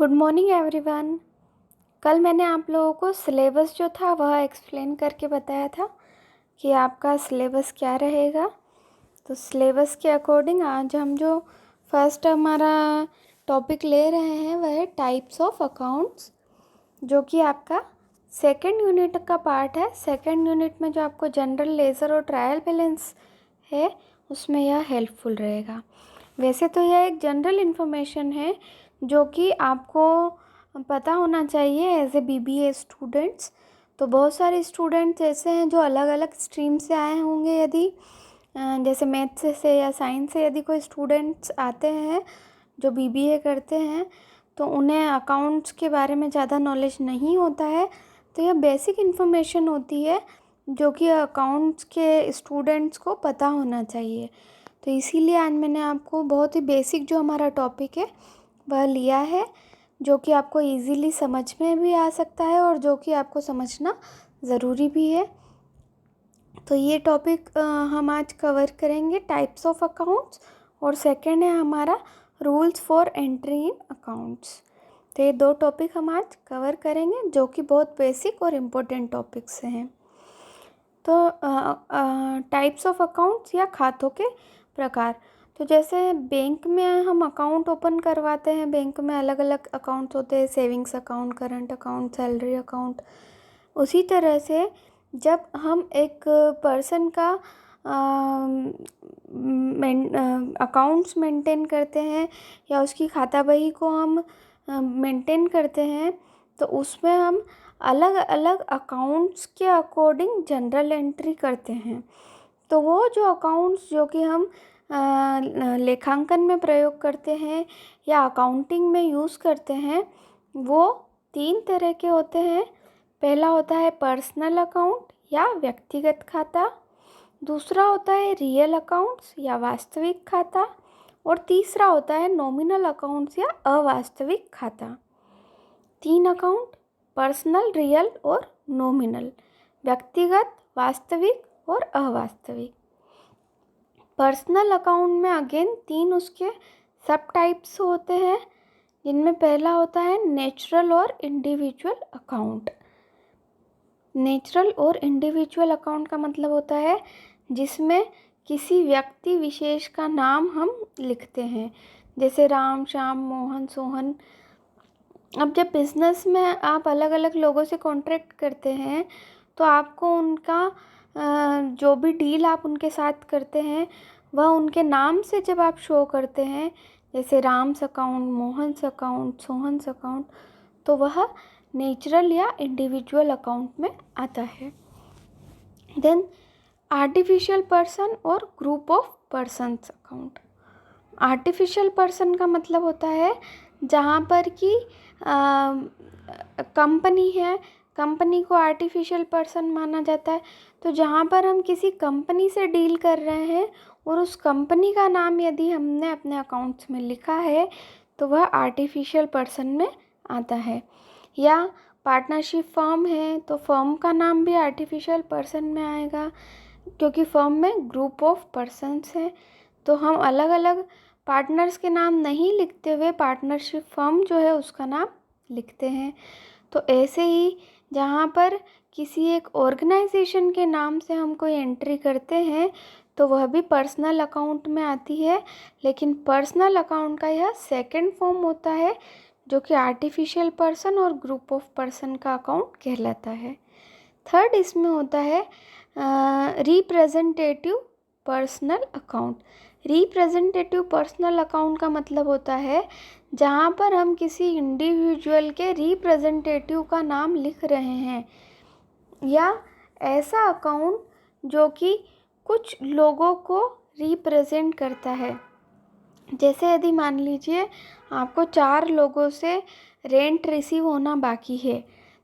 Good morning everyone. कल मैंने आप लोगों को सिलेबस जो था वह एक्सप्लेन करके बताया था कि आपका सिलेबस क्या रहेगा। तो सिलेबस के अकॉर्डिंग आज हम जो फर्स्ट हमारा टॉपिक ले रहे हैं वह है टाइप्स ऑफ अकाउंट्स, जो कि आपका सेकंड यूनिट का पार्ट है। सेकंड यूनिट में जो आपको जनरल लेज़र और ट्रायल बैलेंस है उसमें यह हेल्पफुल रहेगा। वैसे तो यह एक जनरल इन्फॉर्मेशन है जो कि आपको पता होना चाहिए एज ए बीबीए स्टूडेंट्स। तो बहुत सारे स्टूडेंट्स ऐसे हैं जो अलग अलग स्ट्रीम से आए होंगे। यदि जैसे मैथ्स से या साइंस से यदि कोई स्टूडेंट्स आते हैं जो बीबीए करते हैं तो उन्हें अकाउंट्स के बारे में ज़्यादा नॉलेज नहीं होता है। तो यह बेसिक इन्फॉर्मेशन होती है जो कि अकाउंट्स के स्टूडेंट्स को पता होना चाहिए। तो इसीलिए आज मैंने आपको बहुत ही बेसिक जो हमारा टॉपिक है वह लिया है, जो कि आपको इजीली समझ में भी आ सकता है और जो कि आपको समझना ज़रूरी भी है। तो ये टॉपिक हम आज कवर करेंगे टाइप्स ऑफ अकाउंट्स, और सेकंड है हमारा rules for entry in accounts. तो ये दो टॉपिक हम आज कवर करेंगे जो कि बहुत बेसिक और इम्पोर्टेंट टॉपिक्स हैं। तो टाइप्स ऑफ अकाउंट्स या खातों के प्रकार। तो जैसे बैंक में हम अकाउंट ओपन करवाते हैं, बैंक में अलग अलग अकाउंट्स होते हैं, savings account, current account, salary account. उसी तरह से जब हम एक पर्सन का अकाउंट्स मेंटेन करते हैं या उसकी खाता बही को हम मेंटेन करते हैं तो उसमें हम अलग अलग अकाउंट्स के अकॉर्डिंग जनरल एंट्री करते हैं। तो वो जो अकाउंट्स जो कि हम लेखांकन में प्रयोग करते हैं या अकाउंटिंग में यूज़ करते हैं वो तीन तरह के होते हैं। पहला होता है पर्सनल अकाउंट या व्यक्तिगत खाता, दूसरा होता है रियल अकाउंट्स या वास्तविक खाता, और तीसरा होता है नॉमिनल अकाउंट्स या अवास्तविक खाता। तीन अकाउंट पर्सनल, रियल और नॉमिनल, व्यक्तिगत, वास्तविक और अवास्तविक। पर्सनल अकाउंट में अगेन तीन उसके सब टाइप्स होते हैं, जिनमें पहला होता है नेचुरल और इंडिविजुअल अकाउंट। नेचुरल और इंडिविजुअल अकाउंट का मतलब होता है जिसमें किसी व्यक्ति विशेष का नाम हम लिखते हैं, जैसे राम, श्याम, मोहन, सोहन। अब जब बिज़नेस में आप अलग अलग लोगों से कॉन्ट्रैक्ट करते हैं तो आपको उनका जो भी डील आप उनके साथ करते हैं वह उनके नाम से जब आप शो करते हैं, जैसे Ram's account, Mohan's account, Sohan's account, तो वह नेचुरल या इंडिविजुअल अकाउंट में आता है। देन आर्टिफिशियल पर्सन और group of persons account. Artificial person का मतलब होता है जहाँ पर कि कंपनी है, कंपनी को आर्टिफिशियल पर्सन माना जाता है। तो जहाँ पर हम किसी कंपनी से डील कर रहे हैं और उस कंपनी का नाम यदि हमने अपने अकाउंट्स में लिखा है तो वह आर्टिफिशियल पर्सन में आता है। या पार्टनरशिप फर्म है तो फर्म का नाम भी आर्टिफिशियल पर्सन में आएगा, क्योंकि फर्म में ग्रुप ऑफ पर्सन्स हैं। तो हम अलग अलग पार्टनर्स के नाम नहीं लिखते हुए पार्टनरशिप फर्म जो है उसका नाम लिखते हैं। तो ऐसे ही जहाँ पर किसी एक ऑर्गेनाइजेशन के नाम से हम कोई एंट्री करते हैं तो वह भी पर्सनल अकाउंट में आती है, लेकिन पर्सनल अकाउंट का यह सेकंड फॉर्म होता है जो कि आर्टिफिशियल पर्सन और ग्रुप ऑफ पर्सन का अकाउंट कहलाता है। थर्ड इसमें होता है representative personal account. Representative personal account का मतलब होता है जहाँ पर हम किसी इंडिविजुअल के रिप्रेजेंटेटिव का नाम लिख रहे हैं, या ऐसा अकाउंट जो कि कुछ लोगों को रिप्रेजेंट करता है। जैसे यदि मान लीजिए आपको 4 लोगों से रेंट रिसीव होना बाकी है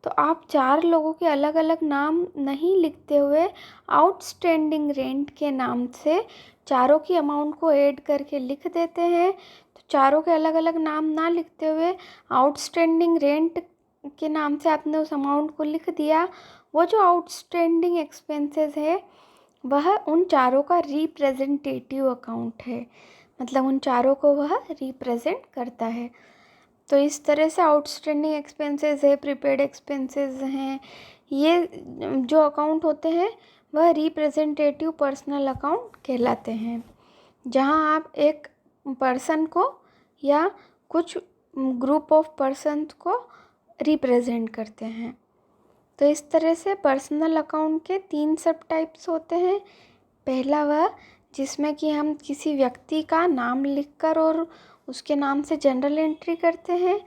तो आप 4 लोगों के अलग अलग नाम नहीं लिखते हुए आउटस्टैंडिंग रेंट के नाम से चारों की अमाउंट को ऐड करके लिख देते हैं। तो चारों के अलग अलग नाम ना लिखते हुए आउटस्टैंडिंग रेंट के नाम से आपने उस अमाउंट को लिख दिया। वो जो आउटस्टैंडिंग एक्सपेंसेस है वह उन चारों का रिप्रेजेंटेटिव अकाउंट है, मतलब उन चारों को वह रिप्रेजेंट करता है। तो इस तरह से आउटस्टैंडिंग एक्सपेंसेस है, प्रीपेड एक्सपेंसेस हैं, ये जो अकाउंट होते हैं वह रिप्रेजेंटेटिव पर्सनल अकाउंट कहलाते हैं, जहां आप एक पर्सन को या कुछ ग्रुप ऑफ पर्सन्स को रिप्रेजेंट करते हैं। तो इस तरह से पर्सनल अकाउंट के 3 सब टाइप्स होते हैं। पहला वह जिसमें कि हम किसी व्यक्ति का नाम लिखकर और उसके नाम से जनरल एंट्री करते हैं।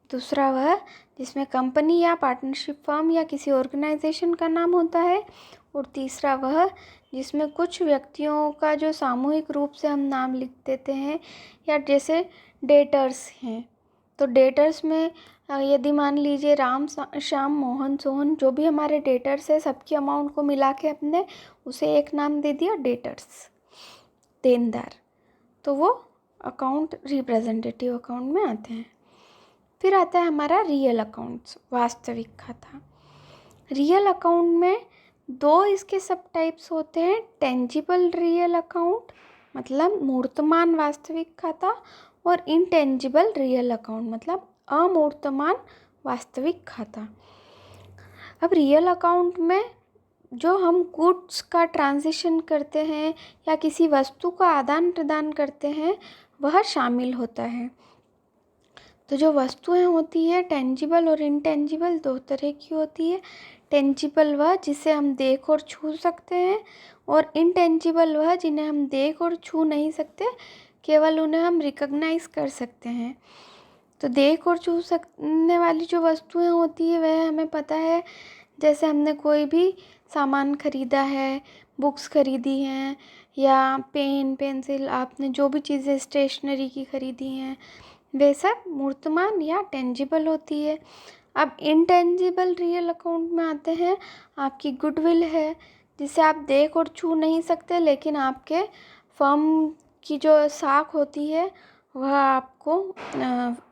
दूसरा वह जिसमें कंपनी या पार्टनरशिप फर्म या किसी ऑर्गेनाइजेशन का नाम होता है। और तीसरा वह जिसमें कुछ व्यक्तियों का जो सामूहिक रूप से हम नाम लिख देते हैं, या जैसे डेटर्स हैं, तो डेटर्स में यदि मान लीजिए राम, श्याम, मोहन, सोहन, जो भी हमारे डेटर्स है, सबकी अमाउंट को मिला के अपने उसे एक नाम दे दिया डेटर्स, देनदार, तो वो अकाउंट रिप्रेजेंटेटिव अकाउंट में आते हैं। फिर आता है हमारा रियल अकाउंट्स, वास्तविक खाता। रियल अकाउंट में 2 इसके सब टाइप्स होते हैं। टेंजिबल रियल अकाउंट मतलब मूर्तमान वास्तविक खाता, और इनटेंजिबल रियल अकाउंट मतलब अमूर्तमान वास्तविक खाता। अब रियल अकाउंट में जो हम गुड्स का ट्रांजिशन करते हैं या किसी वस्तु का आदान प्रदान करते हैं वह शामिल होता है। तो जो वस्तुएं होती है टेंजिबल और इनटेंजिबल 2 तरह की होती है। टेंजिबल वह जिसे हम देख और छू सकते हैं, और इनटेंजिबल वह जिन्हें हम देख और छू नहीं सकते, केवल उन्हें हम रिकॉग्नाइज कर सकते हैं। तो देख और छू सकने वाली जो वस्तुएं होती है वह हमें पता है, जैसे हमने कोई भी सामान खरीदा है, बुक्स खरीदी हैं, या पेन, पेंसिल, आपने जो भी चीज़ें स्टेशनरी की खरीदी हैं, वे सब मूर्तमान या टेंजिबल होती है। अब इनटेंजिबल रियल अकाउंट में आते हैं, आपकी गुडविल है जिसे आप देख और छू नहीं सकते, लेकिन आपके फर्म की जो साख होती है वह आपको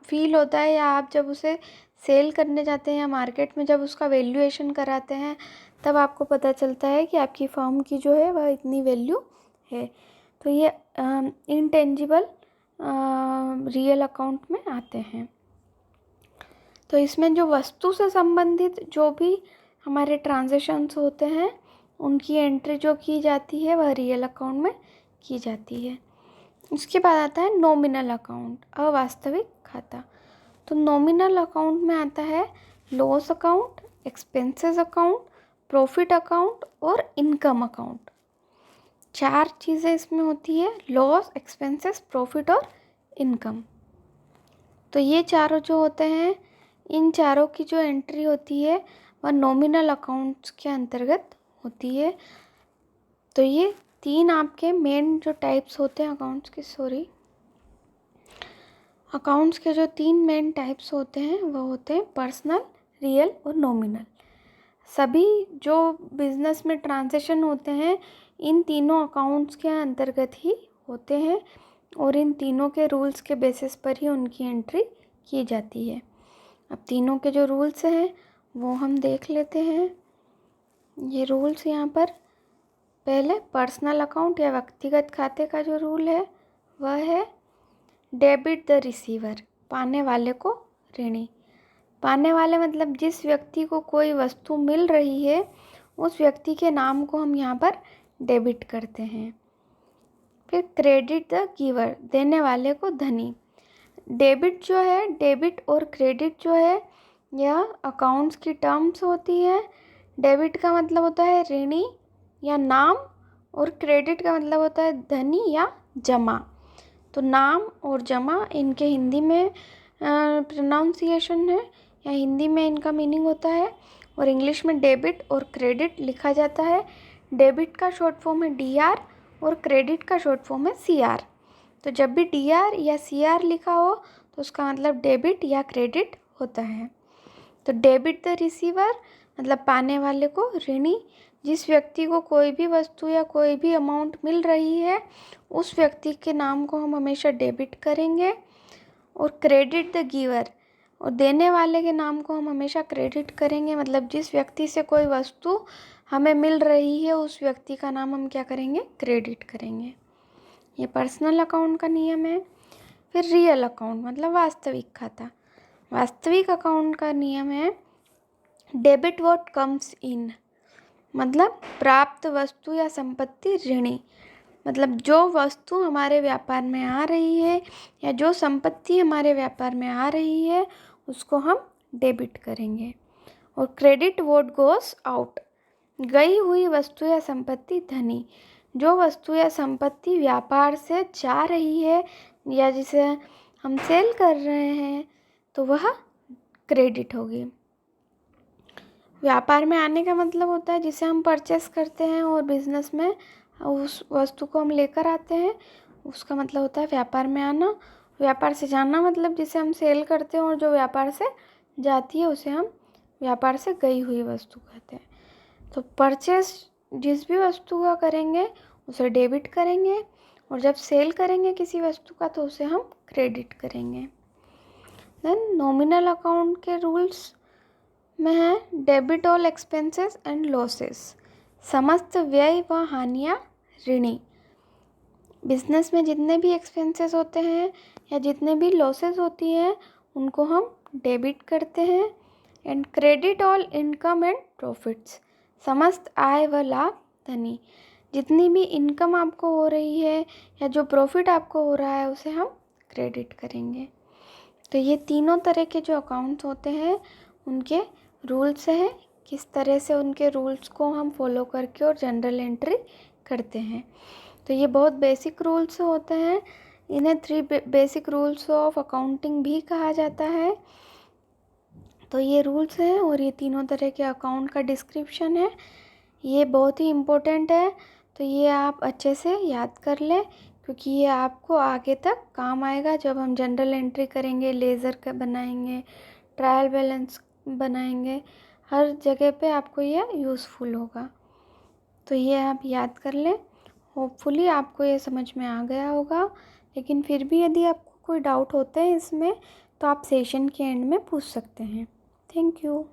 फील होता है, या आप जब उसे सेल करने जाते हैं या मार्केट में जब उसका वैल्यूएशन कराते हैं तब आपको पता चलता है कि आपकी फर्म की जो है वह इतनी वैल्यू है। तो ये इनटेंजिबल रियल अकाउंट में आते हैं। तो इसमें जो वस्तु से संबंधित जो भी हमारे ट्रांजैक्शंस होते हैं उनकी एंट्री जो की जाती है वह रियल अकाउंट में की जाती है। उसके बाद आता है नॉमिनल अकाउंट, अवास्तविक खाता। तो नॉमिनल अकाउंट में आता है loss account, expenses account, profit account और इनकम अकाउंट। 4 चीज़ें इसमें होती है, लॉस, एक्सपेंसेस, प्रॉफिट और इनकम। तो ये चारों जो होते हैं, इन चारों की जो एंट्री होती है वह नॉमिनल अकाउंट्स के अंतर्गत होती है। तो ये 3 आपके मेन जो टाइप्स होते हैं अकाउंट्स के जो 3 मेन टाइप्स होते हैं वो होते हैं पर्सनल, रियल और नॉमिनल। सभी जो बिजनेस में ट्रांजैक्शन होते हैं इन तीनों अकाउंट्स के अंतर्गत ही होते हैं, और इन तीनों के रूल्स के बेसिस पर ही उनकी एंट्री की जाती है। अब तीनों के जो रूल्स हैं वो हम देख लेते हैं। ये रूल्स यहाँ पर, पहले पर्सनल अकाउंट या व्यक्तिगत खाते का जो रूल है वह है डेबिट द रिसीवर, पाने वाले को ऋणी। पाने वाले मतलब जिस व्यक्ति को कोई वस्तु मिल रही है उस व्यक्ति के नाम को हम यहाँ पर डेबिट करते हैं। फिर क्रेडिट द गिवर, देने वाले को धनी। डेबिट जो है, डेबिट और क्रेडिट जो है यह अकाउंट्स की टर्म्स होती है। डेबिट का मतलब होता है ऋणी या नाम, और क्रेडिट का मतलब होता है धनी या जमा। तो नाम और जमा इनके हिंदी में प्रोनाउंसिएशन है, या हिंदी में इनका मीनिंग होता है, और इंग्लिश में डेबिट और क्रेडिट लिखा जाता है। डेबिट का शॉर्ट फॉर्म है DR और क्रेडिट का शॉर्ट फॉर्म है CR। तो जब भी DR या CR लिखा हो तो उसका मतलब डेबिट या क्रेडिट होता है। तो डेबिट द रिसीवर मतलब पाने वाले को ऋणी, जिस व्यक्ति को कोई भी वस्तु या कोई भी अमाउंट मिल रही है उस व्यक्ति के नाम को हम हमेशा डेबिट करेंगे। और क्रेडिट द गिवर, और देने वाले के नाम को हम हमेशा क्रेडिट करेंगे, मतलब जिस व्यक्ति से कोई वस्तु हमें मिल रही है उस व्यक्ति का नाम हम क्या करेंगे, क्रेडिट करेंगे। ये पर्सनल अकाउंट का नियम है। फिर रियल अकाउंट मतलब वास्तविक खाता। वास्तविक अकाउंट का नियम है डेबिट व्हाट कम्स इन, मतलब प्राप्त वस्तु या संपत्ति ऋणी। मतलब जो वस्तु हमारे व्यापार में आ रही है या जो संपत्ति हमारे व्यापार में आ रही है उसको हम डेबिट करेंगे। और क्रेडिट व्हाट गोस आउट, गई हुई वस्तु या संपत्ति धनी। जो वस्तु या संपत्ति व्यापार से जा रही है या जिसे हम सेल कर रहे हैं तो वह क्रेडिट होगी। व्यापार में आने का मतलब होता है जिसे हम परचेस करते हैं और बिजनेस में उस वस्तु को हम लेकर आते हैं, उसका मतलब होता है व्यापार में आना। व्यापार से जाना मतलब जिसे हम सेल करते हैं और जो व्यापार से जाती है उसे हम व्यापार से गई हुई वस्तु कहते हैं। तो परचेस जिस भी वस्तु का करेंगे उसे डेबिट करेंगे और जब सेल करेंगे किसी वस्तु का तो उसे हम क्रेडिट करेंगे। देन नॉमिनल अकाउंट के रूल्स में है debit all expenses and losses, समस्त व्यय व हानियाँ ऋणी। बिजनेस में जितने भी एक्सपेंसेस होते हैं या जितने भी लॉसेस होती हैं उनको हम डेबिट करते हैं। And credit all income and profits, समस्त आय व लाभ धनी। जितनी भी इनकम आपको हो रही है या जो प्रॉफिट आपको हो रहा है उसे हम क्रेडिट करेंगे। तो ये तीनों तरह के जो अकाउंट्स होते हैं उनके रूल्स हैं, किस तरह से उनके रूल्स को हम फॉलो करके और जनरल एंट्री करते हैं। तो ये बहुत बेसिक रूल्स होते हैं, इन्हें 3 बेसिक रूल्स ऑफ अकाउंटिंग भी कहा जाता है। तो ये रूल्स हैं और ये तीनों तरह के अकाउंट का डिस्क्रिप्शन है, ये बहुत ही इम्पोर्टेंट है। तो ये आप अच्छे से याद कर लें क्योंकि ये आपको आगे तक काम आएगा जब हम जनरल एंट्री करेंगे, लेज़र का बनाएंगे, ट्रायल बैलेंस बनाएंगे, हर जगह पे आपको ये यूज़फुल होगा। तो ये आप याद कर लें। होपफुली आपको ये समझ में आ गया होगा, लेकिन फिर भी यदि आपको कोई डाउट होते हैं इसमें तो आप सेशन के एंड में पूछ सकते हैं। Thank you.